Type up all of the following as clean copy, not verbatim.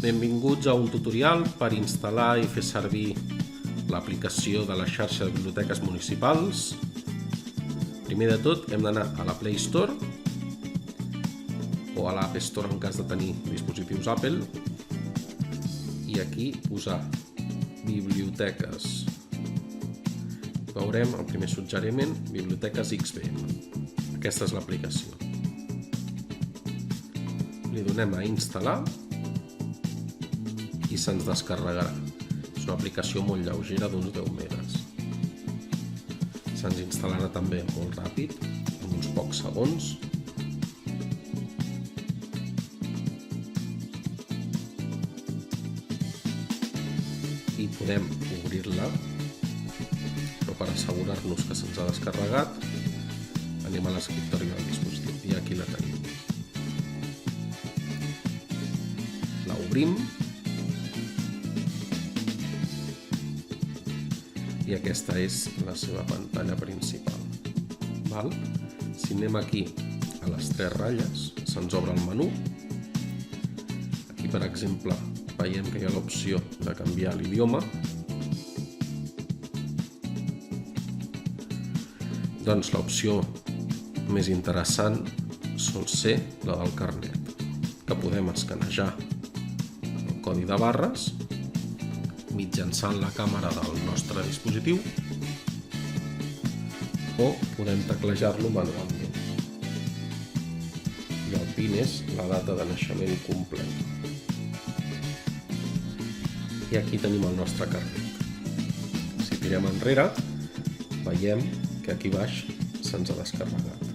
Benvinguts a un tutorial per instal·lar i fer servir l'aplicació de la xarxa de biblioteques municipals. Primer de tot hem d'anar a la Play Store o a l'App Store en cas de tenir dispositius Apple i aquí posar biblioteques. Veurem el primer suggeriment, Biblioteques XBM. Aquesta és l'aplicació. Li donem a instal·lar i se'ns descarregarà. És una aplicació molt lleugera d'uns 10 megas. Se'ns instal·larà també molt ràpid, en uns pocs segons. I podem obrir-la, però per assegurar-nos que se'ns ha descarregat, anem a l'escriptori del dispositiu i aquí la tenim. La obrim i aquesta és la seva pantalla principal. Si anem aquí a les 3 ratlles, se'ns obre el menú. Aquí, per exemple, veiem que hi ha l'opció de canviar l'idioma. Doncs l'opció més interessant sol ser la del carnet, que podem escanejar el codi de barres mitjançant la càmera del nostre dispositiu o podem teclejar-lo manualment. I el PIN és la data de naixement completa. I aquí tenim el nostre carnet. Si tirem enrere, veiem que aquí baix se'ns ha descarregat.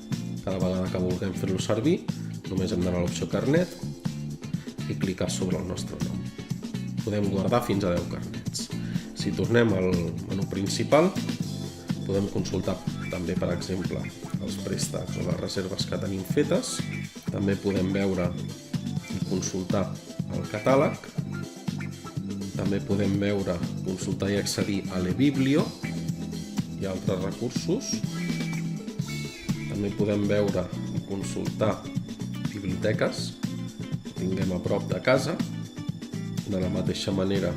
Cada vegada que vulguem fer-lo servir, només hem d'anar a l'opció carnet i clicar sobre el nostre nom. Podem guardar fins a 10 carnets. Si tornem al menú principal, podem consultar també, per exemple, els préstecs o les reserves que tenim fetes. També podem veure i consultar el catàleg. També podem veure, consultar i accedir a l'eBiblio i altres recursos. També podem veure i consultar biblioteques que tinguem a prop de casa. De la mateixa manera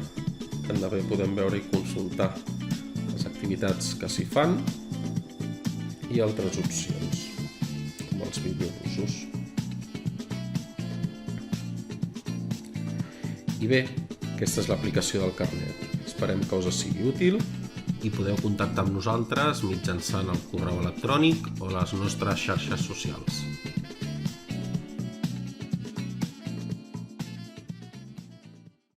que també podem veure i consultar les activitats que s'hi fan i altres opcions, com els bibliobusos. I bé, aquesta és l'aplicació del carnet. Esperem que us sigui útil i podeu contactar amb nosaltres mitjançant el correu electrònic o les nostres xarxes socials.